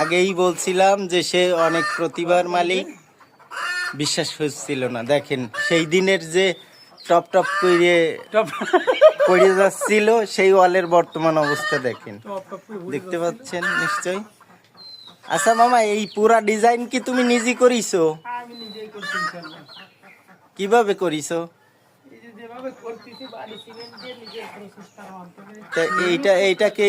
আগেই বলছিলাম যে সে অনেক প্রতিভার মালিক, বিশ্বাস হচ্ছিল না। দেখেন সেই দিনের যে টপ টপ করে পড়ে যাচ্ছিল সেই ওয়ালের বর্তমান অবস্থা দেখেন, দেখতে পাচ্ছেন নিশ্চয়। আচ্ছা মামা, এই পুরা ডিজাইন কি তুমি নিজে করিছো? আমি নিজেই করছি ইনশাআল্লাহ। কিভাবে করিছো? এই যে যেভাবে করতেছি বালি সিমেন্ট দিয়ে নিজের প্রসেসটার মাধ্যমে। তা এইটাকে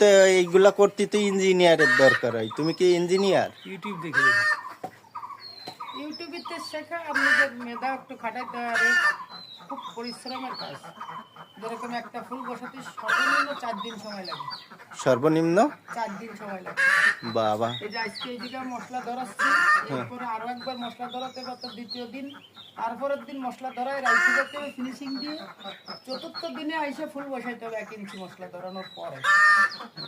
তো এইগুলা করতে তো ইঞ্জিনিয়ারের দরকার হয়। তুমি কি ইঞ্জিনিয়ার? ইউটিউব দেখে দেখে ইউটিউবেতে শেখা আপনাদের মেধা একটু খাটাইতে হবে, খুব পরিশ্রমের কাজ। যেরকম একটা ফুল বসাতে সর্বনিম্ন 4 দিন সময় লাগে। সর্বনিম্ন 4 দিন সময় লাগে। বাবা। এই যে আজকে এইদিকে মশলা ধরাচ্ছি, এরপরে আরো একবার মশলা ধরাতে বা তো দ্বিতীয় দিন, তারপরের দিন মশলা ধরায় রাইতে যেতে হবে ফিনিশিং দিয়ে, চতুর্থ দিনে আইসে ফুল বসাইতে হবে 1 ইঞ্চি মশলা ধরানোর পরে।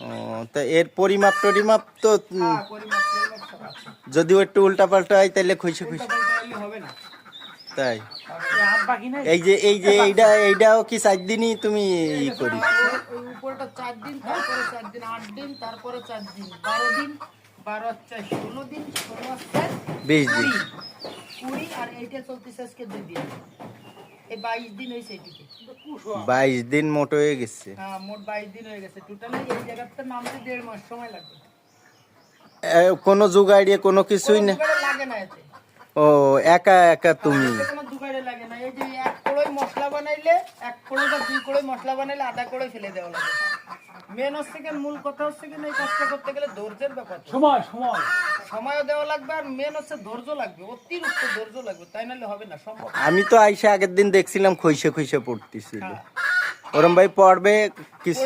ও, তা এর পরিমাপ টরিমাপ তো হ্যাঁ, পরিমাপ সব আছে। যদিও একটু উল্টা পাল্টা হয় তাহলে খুশি খুশি। উল্টাপাল্টা হলে হবে না। তাই হাত বাকি নাই। এই যে এইটাও কি 4 দিনই তুমি ই করি? ওই উপরটা 4 দিন, তারপরে 4 দিন 8 দিন, তারপরে 4 দিন 12 দিন, 12 হচ্ছে 16 দিন, 16 হচ্ছে 20 দিন। 20 আর এইটা চলতেছে আজকে 2 দিন। এই 22 দিন হয়েছে এটিকে। 22 দিন মোট হয়ে গেছে। হ্যাঁ, মোট 22 দিন হয়ে গেছে। টোটালি এই জায়গাতে নামতে 1.5 মাস সময় লাগবে। কোনো যুগ আইডিয়া কোনো কিছুই না? কোনো লাগে না এতে। ও, একা একা তুমি? এতে কোনো দুগাড়ে লাগে না। এই যে 1 কড়াই মশলা বানাইলে, 1 কড়াই বা 2 কড়াই মশলা বানাইলে আধা কড়াই ফেলে দেওয়া লাগে। মেন হচ্ছে কি, মূল কথা হচ্ছে কি, এই কাজটা করতে গেলে ধৈর্যের ব্যাপার। সময়ও দেওয়া লাগবে, আর মেন হচ্ছে ধৈর্য লাগবে, অতিরিক্ত ধৈর্য লাগবে, তাই নাহলে হবে না, সম্ভব না। আমি তো আইসা আগের দিন দেখছিলাম খইসে খইসে পড়তেছিল। হ্যাঁ। ওরম ভাই পড়বে কিছু?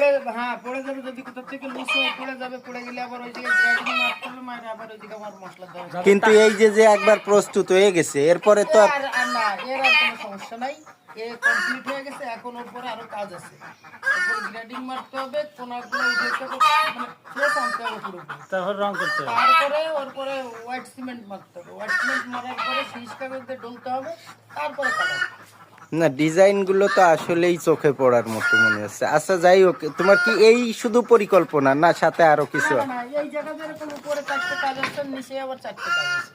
পড়ে যাবে, যদি কোথা থেকে লুজ হয়ে পড়ে যাবে, পড়ে গেলে আবার ওই দিকে গ্রাইন্ডিং মারতে হবে, মারে আবার ওই দিকে আমার মশলা দেওয়া যাবে। কিন্তু এই যে একবার প্রস্তুত হয়ে গেছে এরপরে তো আর আর না, এর আর কোনো সমস্যা নাই। এ কমপ্লিট হয়ে গেছে, এখন ওর পরে আরো কাজ আছে। উপরে গ্রেডিং মারতে হবে, কোনাগুলো উঠাতে হবে, মানে ফ্রেশ আনতে হবে পুরোপুরি। তারপর রং করতে হবে। তারপরে ওর পরে হোয়াইট সিমেন্ট মারতে হবে। হোয়াইট সিমেন্ট মারার পরে ফিনিশ কাগজ দিয়ে ডলতে হবে, তারপরে কালার। না, ডিজাইন গুলো তো আসলেই চোখে পড়ার মতো মনে হচ্ছে। আচ্ছা যাই হোক, তোমার কি এই শুধু পরিকল্পনা না সাথে আরো কিছু? না, এই জায়গা যেরকম উপরে 4টে কাজ আছে, নিচে আবার 4টে কাজ আছে।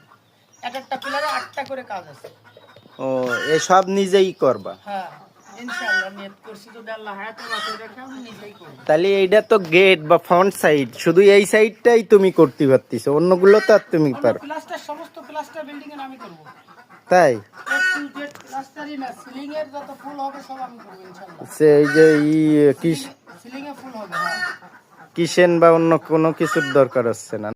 একটা পিলারে 8টা করে কাজ আছে। ও, এসব নিজেই করবা? হ্যাঁ, ইনশাআল্লাহ নিয়ত করছি, যদি আল্লাহ হায়াতে বাঁচিয়ে রাখে আমি নিজেই করব। তাহলে এইটা তো গেট বা ফ্রন্ট সাইড, শুধু এই সাইডটাই তুমি করতে পারতেছো, অন্যগুলো তো আর তুমি পারো? প্লাস্টার, সমস্ত প্লাস্টার বিল্ডিং এর আমি করব। তাই? প্লাস্টারই না, সিলিং এর যত ফুল হবে সব আমি করব ইনশাআল্লাহ। সেই যে সিলিং এ ফুল হবে। হ্যাঁ, কিচেন বা অন্য কোনো কিছুর দরকার হচ্ছে না?